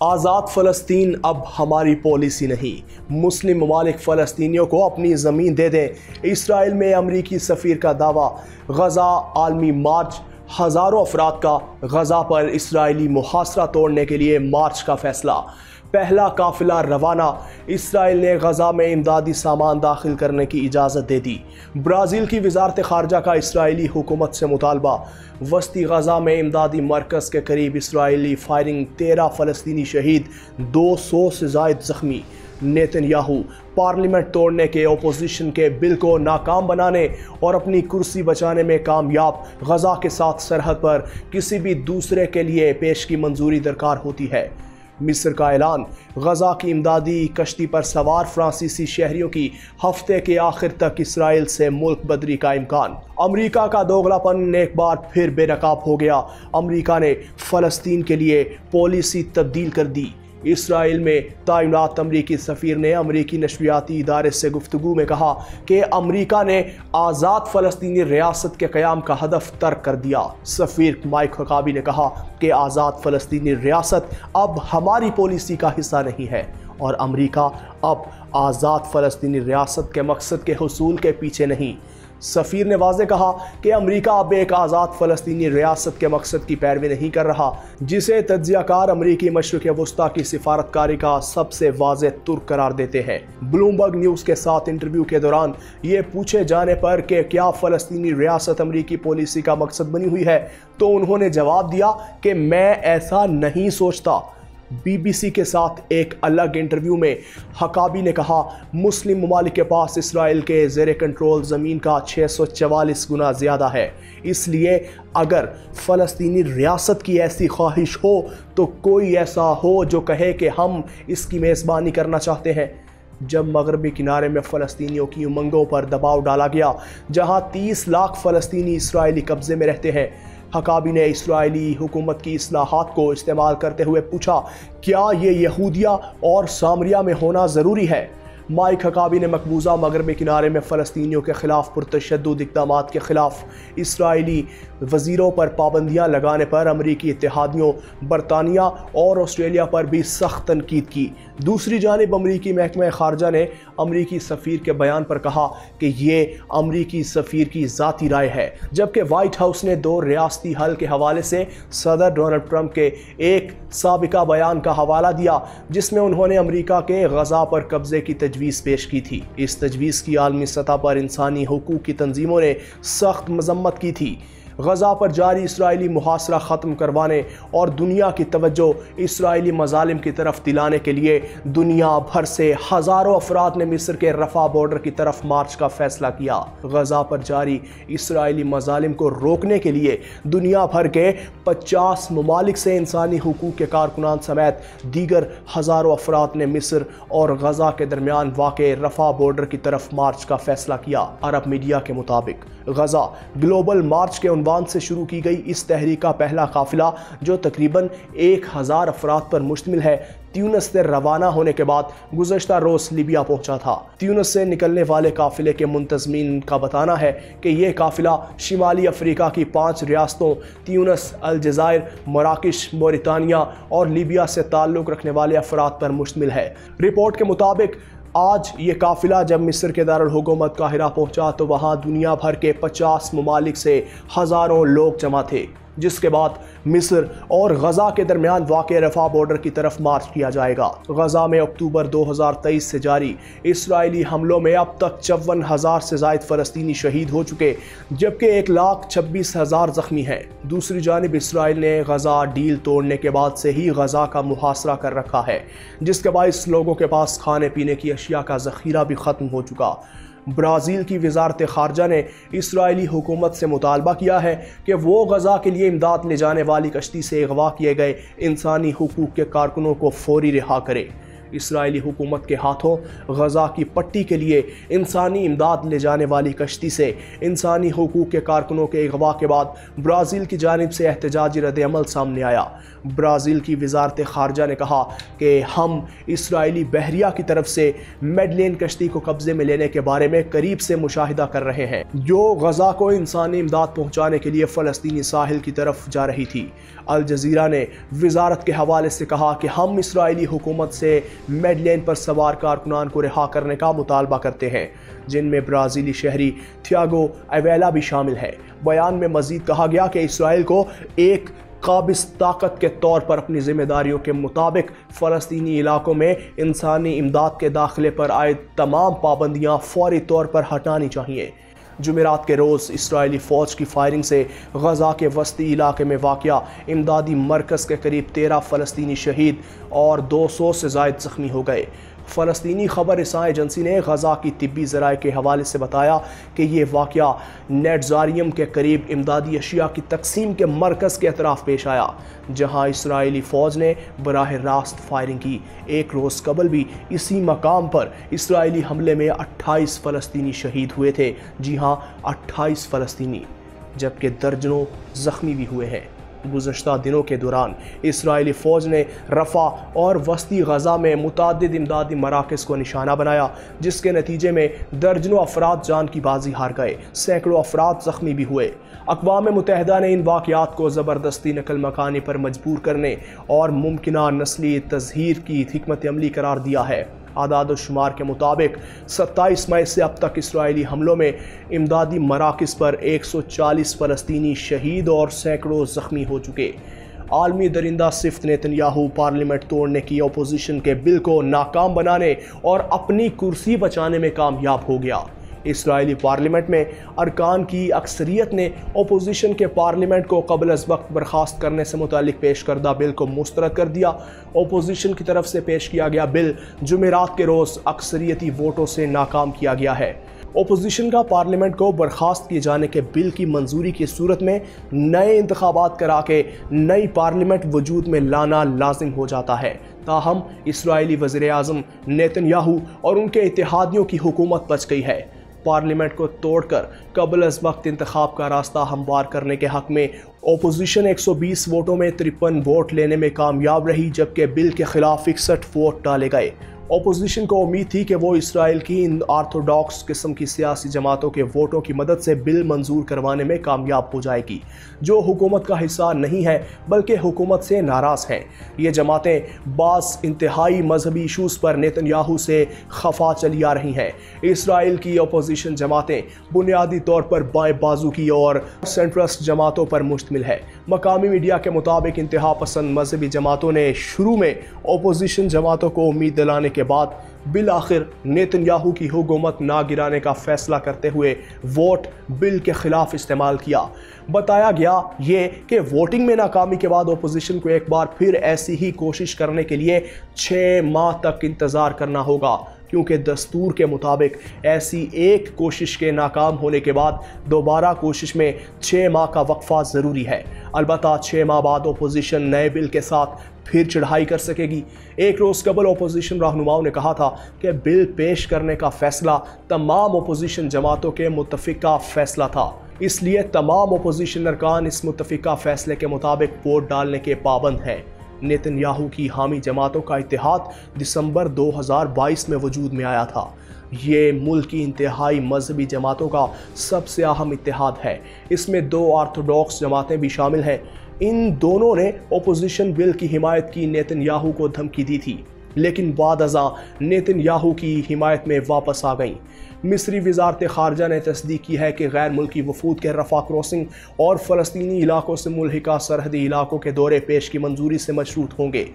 آزاد فلسطین اب ہماری پالیسی نہیں، مسلم ممالک فلسطینیوں کو اپنی زمین دے دیں، اسرائیل میں امریکی سفیر کا دعویٰ۔ غزہ عالمی مارچ، ہزاروں افراد کا غزہ پر اسرائیلی محاصرہ توڑنے کے لیے مارچ کا فیصلہ۔ پہلا قافلہ روانہ، اسرائیل نے غزہ میں امدادی سامان داخل کرنے کی اجازت دے دی۔ برازیل کی وزارت خارجہ کا اسرائیلی حکومت سے مطالبہ۔ وسطی غزہ میں امدادی مرکز کے قریب اسرائیلی فائرنگ، 13 فلسطینی شہید، 200 سے زائد زخمی۔ نیتن یاہو پارلیمنٹ توڑنے کے اپوزیشن کے بل کو ناکام بنانے اور اپنی کرسی بچانے میں کامیاب۔ غزہ کے ساتھ سرحد پر کسی بھی دوسرے کے لیے پیش کی منظوری درکار ہوتی ہے۔ مصر کا اعلان، غزہ کی امدادی کشتی پر سوار فرانسیسی شہریوں کی ہفتے کے آخر تک اسرائیل سے ملک بدری کا امکان۔ امریکہ کا دوغلا پن ایک بار پھر بے نقاب ہو گیا۔ امریکہ نے فلسطین کے لیے پالیسی تبدیل کر دی۔ اسرائیل میں تعینات امریکی سفیر نے امریکی نشریاتی ادارے سے گفتگو میں کہا کہ امریکہ نے آزاد فلسطینی ریاست کے قیام کا ہدف ترک کر دیا۔ سفیر مائک حقابی نے کہا کہ آزاد فلسطینی ریاست اب ہماری پالیسی کا حصہ نہیں ہے اور امریکہ اب آزاد فلسطینی ریاست کے مقصد کے حصول کے پیچھے نہیں۔ سفیر نے واضح کہا کہ امریکہ اب ایک آزاد فلسطینی ریاست کے مقصد کی پیروی نہیں کر رہا، جسے تجزیہ کار امریکی مشرق وسطیٰ کی سفارتکاری کا سب سے واضح ترک قرار دیتے ہیں۔ بلومبرگ نیوز کے ساتھ انٹرویو کے دوران یہ پوچھے جانے پر کہ کیا فلسطینی ریاست امریکی پالیسی کا مقصد بنی ہوئی ہے تو انہوں نے جواب دیا کہ میں ایسا نہیں سوچتا۔ بی بی سی کے ساتھ ایک الگ انٹرویو میں حقابی نے کہا، مسلم ممالک کے پاس اسرائیل کے زیر کنٹرول زمین کا 644 گنا زیادہ ہے، اس لیے اگر فلسطینی ریاست کی ایسی خواہش ہو تو کوئی ایسا ہو جو کہے کہ ہم اس کی میزبانی کرنا چاہتے ہیں۔ جب مغربی کنارے میں فلسطینیوں کی امنگوں پر دباؤ ڈالا گیا، جہاں 30 لاکھ فلسطینی اسرائیلی قبضے میں رہتے ہیں، حقابی نے اسرائیلی حکومت کی اصلاحات کو استعمال کرتے ہوئے پوچھا، کیا یہ یہودیہ اور سامریہ میں ہونا ضروری ہے؟ مائک حقابی نے مقبوضہ مغربی کنارے میں فلسطینیوں کے خلاف پرتشدد اقدامات کے خلاف اسرائیلی وزیروں پر پابندیاں لگانے پر امریکی اتحادیوں، برطانیہ اور آسٹریلیا پر بھی سخت تنقید کی۔ دوسری جانب امریکی محکمہ خارجہ نے امریکی سفیر کے بیان پر کہا کہ یہ امریکی سفیر کی ذاتی رائے ہے، جبکہ وائٹ ہاؤس نے 2 ریاستی حل کے حوالے سے صدر ڈونلڈ ٹرمپ کے ایک سابقہ بیان کا حوالہ دیا جس میں انہوں نے امریکہ کے غزہ پر قبضے کی تجویز پیش کی تھی۔ اس تجویز کی عالمی سطح پر انسانی حقوق کی تنظیموں نے سخت مذمت کی تھی۔ غزہ پر جاری اسرائیلی محاصرہ ختم کروانے اور دنیا کی توجہ اسرائیلی مظالم کی طرف دلانے کے لیے دنیا بھر سے ہزاروں افراد نے مصر کے رفح بارڈر کی طرف مارچ کا فیصلہ کیا۔ غزہ پر جاری اسرائیلی مظالم کو روکنے کے لیے دنیا بھر کے 50 ممالک سے انسانی حقوق کے کارکنان سمیت دیگر ہزاروں افراد نے مصر اور غزہ کے درمیان واقع رفح بارڈر کی طرف مارچ کا فیصلہ کیا۔ عرب میڈیا کے مطابق غزہ گلوبل مارچ کے عنوان سے شروع کی گئی اس تحریک کا پہلا قافلہ، جو تقریباً 1000 افراد پر مشتمل ہے، تیونس سے روانہ ہونے کے بعد گزشتہ روز لیبیا پہنچا تھا۔ تیونس سے نکلنے والے قافلے کے منتظمین کا بتانا ہے کہ یہ قافلہ شمالی افریقہ کی 5 ریاستوں تیونس، الجزائر، مراکش، موریتانیہ اور لیبیا سے تعلق رکھنے والے افراد پر مشتمل ہے۔ رپورٹ کے مطابق آج یہ قافلہ جب مصر کے دارالحکومت قاہرہ پہنچا تو وہاں دنیا بھر کے 50 ممالک سے ہزاروں لوگ جمع تھے، جس کے بعد مصر اور غزہ کے درمیان واقع رفح بارڈر کی طرف مارچ کیا جائے گا۔ غزہ میں اکتوبر 2023 سے جاری اسرائیلی حملوں میں اب تک 54,000 سے زائد فلسطینی شہید ہو چکے، جبکہ 1,26,000 زخمی ہیں۔ دوسری جانب اسرائیل نے غزہ ڈیل توڑنے کے بعد سے ہی غزہ کا محاصرہ کر رکھا ہے، جس کے باعث لوگوں کے پاس کھانے پینے کی اشیاء کا ذخیرہ بھی ختم ہو چکا۔ برازیل کی وزارت خارجہ نے اسرائیلی حکومت سے مطالبہ کیا ہے کہ وہ غزہ کے لیے امداد لے جانے والی کشتی سے اغوا کیے گئے انسانی حقوق کے کارکنوں کو فوری رہا کرے۔ اسرائیلی حکومت کے ہاتھوں غزہ کی پٹی کے لیے انسانی امداد لے جانے والی کشتی سے انسانی حقوق کے کارکنوں کے اغوا کے بعد برازیل کی جانب سے احتجاجی رد عمل سامنے آیا۔ برازیل کی وزارت خارجہ نے کہا کہ ہم اسرائیلی بحریہ کی طرف سے میڈلین کشتی کو قبضے میں لینے کے بارے میں قریب سے مشاہدہ کر رہے ہیں، جو غزہ کو انسانی امداد پہنچانے کے لیے فلسطینی ساحل کی طرف جا رہی تھی۔ الجزیرہ نے وزارت کے حوالے سے کہا کہ ہم اسرائیلی حکومت سے میڈلین پر سوار کارکنان کو رہا کرنے کا مطالبہ کرتے ہیں، جن میں برازیلی شہری تھیاگو ایویلا بھی شامل ہے۔ بیان میں مزید کہا گیا کہ اسرائیل کو ایک قابض طاقت کے طور پر اپنی ذمہ داریوں کے مطابق فلسطینی علاقوں میں انسانی امداد کے داخلے پر عائد تمام پابندیاں فوری طور پر ہٹانی چاہیے۔ جمعرات کے روز اسرائیلی فوج کی فائرنگ سے غزہ کے وسطی علاقے میں واقع امدادی مرکز کے قریب 13 فلسطینی شہید اور 200 سے زائد زخمی ہو گئے۔ فلسطینی خبر رساں ایجنسی نے غزہ کی طبی ذرائع کے حوالے سے بتایا کہ یہ واقعہ نیٹزاریم کے قریب امدادی اشیاء کی تقسیم کے مرکز کے اطراف پیش آیا، جہاں اسرائیلی فوج نے براہ راست فائرنگ کی۔ ایک روز قبل بھی اسی مقام پر اسرائیلی حملے میں 28 فلسطینی شہید ہوئے تھے، جی ہاں 28 فلسطینی، جبکہ درجنوں زخمی بھی ہوئے ہیں۔ گزشتہ دنوں کے دوران اسرائیلی فوج نے رفح اور وسطی غزہ میں متعدد امدادی مراکز کو نشانہ بنایا، جس کے نتیجے میں درجنوں افراد جان کی بازی ہار گئے، سینکڑوں افراد زخمی بھی ہوئے۔ اقوام متحدہ نے ان واقعات کو زبردستی نقل مکانی پر مجبور کرنے اور ممکنہ نسلی تزہیر کی حکمت عملی قرار دیا ہے۔ اعداد و شمار کے مطابق 27 مئی سے اب تک اسرائیلی حملوں میں امدادی مراکز پر 140 فلسطینی شہید اور سینکڑوں زخمی ہو چکے۔ عالمی درندہ صفت نیتن یاہو پارلیمنٹ توڑنے کی اپوزیشن کے بل کو ناکام بنانے اور اپنی کرسی بچانے میں کامیاب ہو گیا۔ اسرائیلی پارلیمنٹ میں ارکان کی اکثریت نے اپوزیشن کے پارلیمنٹ کو قبل از وقت برخاست کرنے سے متعلق پیش کردہ بل کو مسترد کر دیا۔ اپوزیشن کی طرف سے پیش کیا گیا بل جمعرات کے روز اکثریتی ووٹوں سے ناکام کیا گیا ہے۔ اپوزیشن کا پارلیمنٹ کو برخاست کیے جانے کے بل کی منظوری کی صورت میں نئے انتخابات کرا کے نئی پارلیمنٹ وجود میں لانا لازم ہو جاتا ہے۔ تاہم اسرائیلی وزیر اعظم نیتن یاہو اور ان کے اتحادیوں کی حکومت بچ گئی ہے۔ پارلیمنٹ کو توڑ کر قبل از وقت انتخاب کا راستہ ہموار کرنے کے حق میں اپوزیشن 120 ووٹوں میں 53 ووٹ لینے میں کامیاب رہی، جبکہ بل کے خلاف 61 ووٹ ڈالے گئے۔ اپوزیشن کو امید تھی کہ وہ اسرائیل کی ان آرتھوڈاکس قسم کی سیاسی جماعتوں کے ووٹوں کی مدد سے بل منظور کروانے میں کامیاب ہو جائے گی، جو حکومت کا حصہ نہیں ہے بلکہ حکومت سے ناراض ہیں۔ یہ جماعتیں بعض انتہائی مذہبی ایشوز پر نیتن یاہو سے خفا چلی آ رہی ہیں۔ اسرائیل کی اپوزیشن جماعتیں بنیادی طور پر بائیں بازو کی اور سینٹرسٹ جماعتوں پر مشتمل ہے۔ مقامی میڈیا کے مطابق انتہا پسند مذہبی جماعتوں نے شروع میں اپوزیشن جماعتوں کو امید دلانے کے بعد بالآخر نیتن یاہو کی حکومت نہ گرانے کا فیصلہ کرتے ہوئے ووٹ بل کے خلاف استعمال کیا۔ بتایا گیا یہ کہ ووٹنگ میں ناکامی کے بعد اپوزیشن کو ایک بار پھر ایسی ہی کوشش کرنے کے لیے 6 ماہ تک انتظار کرنا ہوگا، کیونکہ دستور کے مطابق ایسی ایک کوشش کے ناکام ہونے کے بعد دوبارہ کوشش میں 6 ماہ کا وقفہ ضروری ہے۔ البتہ 6 ماہ بعد اپوزیشن نئے بل کے ساتھ پھر چڑھائی کر سکے گی۔ ایک روز قبل اپوزیشن رہنماؤں نے کہا تھا کہ بل پیش کرنے کا فیصلہ تمام اپوزیشن جماعتوں کے متفقہ فیصلہ تھا، اس لیے تمام اپوزیشن ارکان اس متفقہ فیصلے کے مطابق ووٹ ڈالنے کے پابند ہیں۔ نیتن یاہو کی حامی جماعتوں کا اتحاد دسمبر 2022 میں وجود میں آیا تھا۔ یہ ملک کی انتہائی مذہبی جماعتوں کا سب سے اہم اتحاد ہے۔ اس میں 2 آرتھوڈاکس جماعتیں بھی شامل ہیں۔ ان دونوں نے اپوزیشن بل کی حمایت کی نیتن یاہو کو دھمکی دی تھی، لیکن بعد ازاں نیتن یاہو کی حمایت میں واپس آ گئیں۔ مصری وزارت خارجہ نے تصدیق کی ہے کہ غیر ملکی وفود کے رفح کراسنگ اور فلسطینی علاقوں سے ملحقہ سرحدی علاقوں کے دورے پیش کی منظوری سے مشروط ہوں گے۔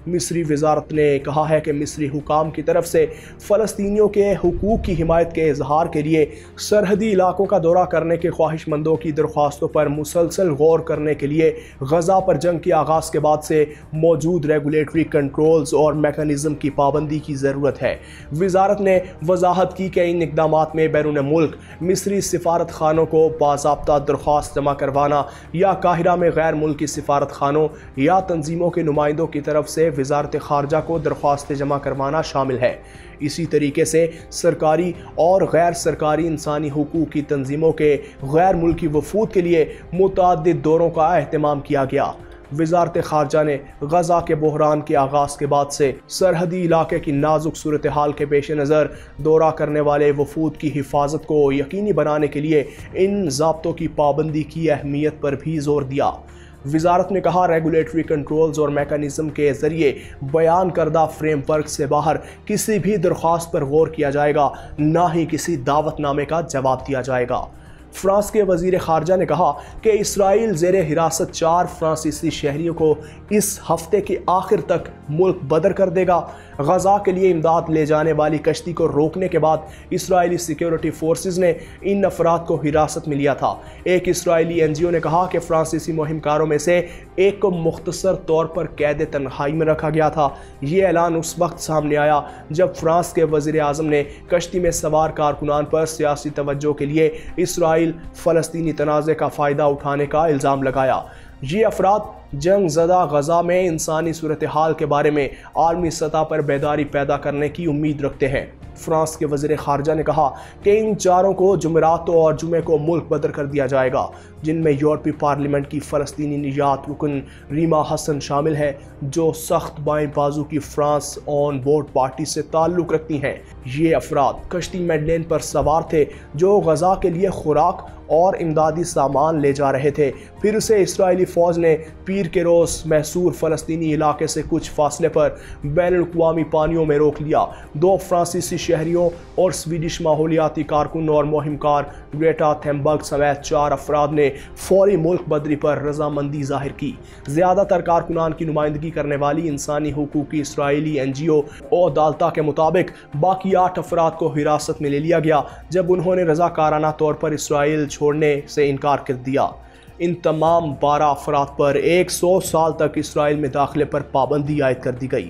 مصری وزارت نے کہا ہے کہ مصری حکام کی طرف سے فلسطینیوں کے حقوق کی حمایت کے اظہار کے لیے سرحدی علاقوں کا دورہ کرنے کے خواہش مندوں کی درخواستوں پر مسلسل غور کرنے کے لیے غزہ پر جنگ کے آغاز کے بعد سے موجود ریگولیٹری کنٹرولز اور میکانزم کی پابندی کی ضرورت ہے۔ وزارت نے وضاحت کی کہ ان اقدامات میں بیرون ملک مصری سفارت خانوں کو باضابطہ درخواست جمع کروانا یا قاہرہ میں غیر ملکی سفارت خانوں یا تنظیموں کے نمائندوں کی طرف سے وزارت خارجہ کو درخواستیں جمع کروانا شامل ہے۔ اسی طریقے سے سرکاری اور غیر سرکاری انسانی حقوق کی تنظیموں کے غیر ملکی وفود کے لیے متعدد دوروں کا اہتمام کیا گیا۔ وزارت خارجہ نے غزہ کے بحران کے آغاز کے بعد سے سرحدی علاقے کی نازک صورتحال کے پیش نظر دورہ کرنے والے وفود کی حفاظت کو یقینی بنانے کے لیے ان ضابطوں کی پابندی کی اہمیت پر بھی زور دیا۔ وزارت نے کہا، ریگولیٹری کنٹرولز اور میکانزم کے ذریعے بیان کردہ فریم ورک سے باہر کسی بھی درخواست پر غور کیا جائے گا، نہ ہی کسی دعوت نامے کا جواب دیا جائے گا۔ فرانس کے وزیر خارجہ نے کہا کہ اسرائیل زیر حراست 4 فرانسیسی شہریوں کو اس ہفتے کے آخر تک ملک بدر کر دے گا۔ غزہ کے لیے امداد لے جانے والی کشتی کو روکنے کے بعد اسرائیلی سیکیورٹی فورسز نے ان افراد کو حراست میں لیا تھا۔ ایک اسرائیلی NGO نے کہا کہ فرانسیسی مہم کاروں میں سے ایک کو مختصر طور پر قید تنہائی میں رکھا گیا تھا۔ یہ اعلان اس وقت سامنے آیا جب فرانس کے وزیر اعظم نے کشتی میں سوار کارکنان پر سیاسی توجہ کے لیے اسرائیل فلسطینی تنازع کا فائدہ اٹھانے کا الزام لگایا۔ یہ افراد جنگ زدہ غزہ میں انسانی صورتحال کے بارے میں عالمی سطح پر بیداری پیدا کرنے کی امید رکھتے ہیں۔ فرانس کے وزیر خارجہ نے کہا کہ ان 4 کو جمعرات اور جمعے کو ملک بدر کر دیا جائے گا، جن میں یورپی پارلیمنٹ کی فلسطینی نژاد رکن ریما حسن شامل ہے، جو سخت بائیں بازو کی فرانس آن بورڈ پارٹی سے تعلق رکھتی ہیں۔ یہ افراد کشتی میڈلین پر سوار تھے جو غزہ کے لیے خوراک اور امدادی سامان لے جا رہے تھے۔ پھر اسے اسرائیلی فوج نے پیر کے روز محصور فلسطینی علاقے سے کچھ فاصلے پر بین الاقوامی پانیوں میں روک لیا۔ 2 فرانسیسی شہریوں اور سویڈش ماحولیاتی کارکن اور مہم کار گریٹا تھنبرگ سمیت 4 افراد نے فوری ملک بدری پر رضامندی ظاہر کی۔ زیادہ تر کارکنان کی نمائندگی کرنے والی انسانی حقوق کی اسرائیلی NGO عدالتہ کے مطابق باقی 8 افراد کو حراست میں لے لیا گیا جب انہوں نے رضاکارانہ طور پر اسرائیل چھوڑنے سے انکار کر دیا۔ ان تمام 12 افراد پر 100 سال تک اسرائیل میں داخلے پر پابندی عائد کر دی گئی۔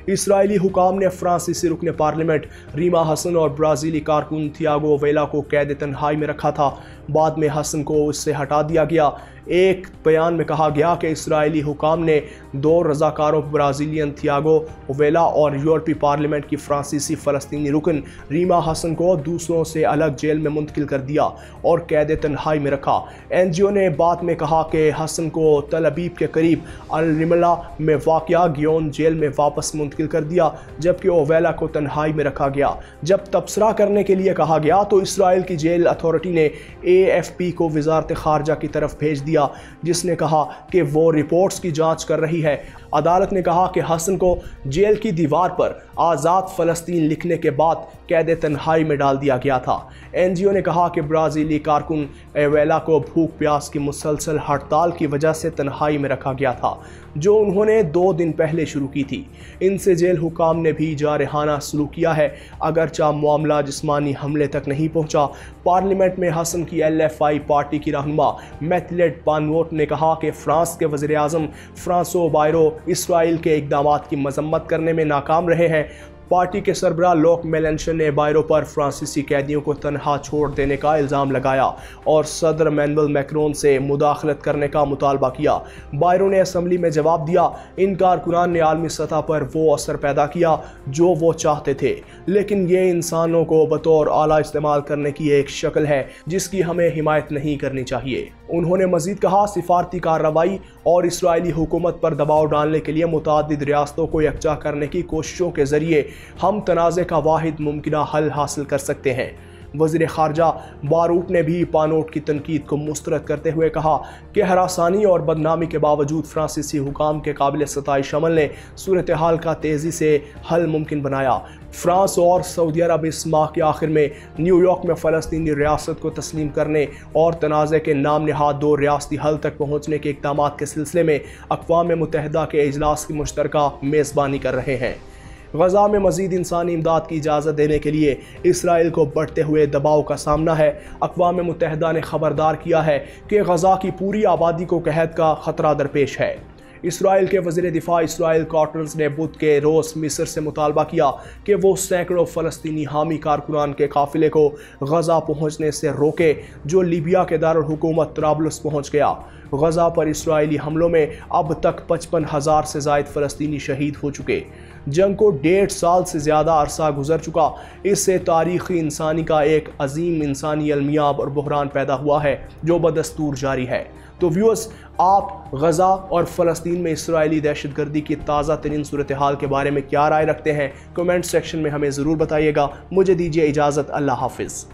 اسرائیلی حکام نے فرانسیسی رکن پارلیمنٹ ریما حسن اور برازیلی کارکن تھیاگو ویلا کو قید تنہائی میں رکھا تھا۔ بعد میں حسن کو اس سے ہٹا دیا گیا۔ ایک بیان میں کہا گیا کہ اسرائیلی حکام نے 2 رضاکاروں برازیلین تھیاگو ویلا اور یورپی پارلیمنٹ کی فرانسیسی فلسطینی رکن ریما حسن کو دوسروں سے الگ جیل میں منتقل کر دیا اور قید تنہائی میں رکھا۔ NGO نے بعد میں کہا کہ حسن کو تل ابیب کے قریب الرملہ میں واقع گیون جیل میں واپس منتقل کر دیا، جبکہ اویلا کو تنہائی میں رکھا گیا۔ جب تبصرہ کرنے کے لیے کہا گیا تو اسرائیل کی جیل اتھارٹی نے AFP کو وزارت خارجہ کی طرف بھیج دیا، جس نے کہا کہ وہ رپورٹس کی جانچ کر رہی ہے۔ عدالت نے کہا کہ حسن کو جیل کی دیوار پر آزاد فلسطین لکھنے کے بعد قید تنہائی میں ڈال دیا گیا تھا۔ NGO نے کہا کہ برازیلی کارکن ایویلا کو بھوک پیاس کی مسلسل ہڑتال کی وجہ سے تنہائی میں رکھا گیا تھا، جو انہوں نے 2 دن پہلے شروع کی تھی۔ ان سے جیل حکام نے بھی جارحانہ سلوک کیا ہے، اگرچہ معاملہ جسمانی حملے تک نہیں پہنچا۔ پارلیمنٹ میں حسن کی LFI پارٹی کی رہنما میتھلیڈ پانوٹ نے کہا کہ فرانس کے وزیر اعظم فرانسو بائرو اسرائیل کے اقدامات کی مذمت کرنے میں ناکام رہے ہیں۔ پارٹی کے سربراہ لوک میلنشن نے بائرو پر فرانسیسی قیدیوں کو تنہا چھوڑ دینے کا الزام لگایا اور صدر ایمینوئل میکرون سے مداخلت کرنے کا مطالبہ کیا۔ بائرو نے اسمبلی میں جواب دیا، ان کارکنان نے عالمی سطح پر وہ اثر پیدا کیا جو وہ چاہتے تھے، لیکن یہ انسانوں کو بطور آلہ استعمال کرنے کی ایک شکل ہے جس کی ہمیں حمایت نہیں کرنی چاہیے۔ انہوں نے مزید کہا، سفارتی کارروائی اور اسرائیلی حکومت پر دباؤ ڈالنے کے لیے متعدد ریاستوں کو یکجا کرنے کی کوششوں کے ذریعے ہم تنازع کا واحد ممکنہ حل حاصل کر سکتے ہیں۔ وزیر خارجہ باروٹ نے بھی پانوٹ کی تنقید کو مسترد کرتے ہوئے کہا کہ ہراسانی اور بدنامی کے باوجود فرانسیسی حکام کے قابل ستائش عمل نے صورتحال کا تیزی سے حل ممکن بنایا۔ فرانس اور سعودی عرب اس ماہ کے آخر میں نیو یارک میں فلسطینی ریاست کو تسلیم کرنے اور تنازع کے نام نہاد 2 ریاستی حل تک پہنچنے کے اقدامات کے سلسلے میں اقوام متحدہ کے اجلاس کی مشترکہ میزبانی کر رہے ہیں۔ غزہ میں مزید انسانی امداد کی اجازت دینے کے لیے اسرائیل کو بڑھتے ہوئے دباؤ کا سامنا ہے۔ اقوام متحدہ نے خبردار کیا ہے کہ غزہ کی پوری آبادی کو قحط کا خطرہ درپیش ہے۔ اسرائیل کے وزیر دفاع اسرائیل کارٹرز نے بدھ کے روز مصر سے مطالبہ کیا کہ وہ سینکڑوں فلسطینی حامی کارکنان کے قافلے کو غزہ پہنچنے سے روکے جو لیبیا کے دارالحکومت طرابلس پہنچ گیا۔ غزہ پر اسرائیلی حملوں میں اب تک 55,000 سے زائد فلسطینی شہید ہو چکے۔ جنگ کو 1.5 سال سے زیادہ عرصہ گزر چکا۔ اس سے تاریخی انسانی کا ایک عظیم انسانی المیاب اور بحران پیدا ہوا ہے جو بدستور جاری ہے۔ تو ویورز، آپ غزہ اور فلسطین میں اسرائیلی دہشت گردی کی تازہ ترین صورتحال کے بارے میں کیا رائے رکھتے ہیں؟ کمنٹ سیکشن میں ہمیں ضرور بتائیے گا۔ مجھے دیجیے اجازت، اللہ حافظ۔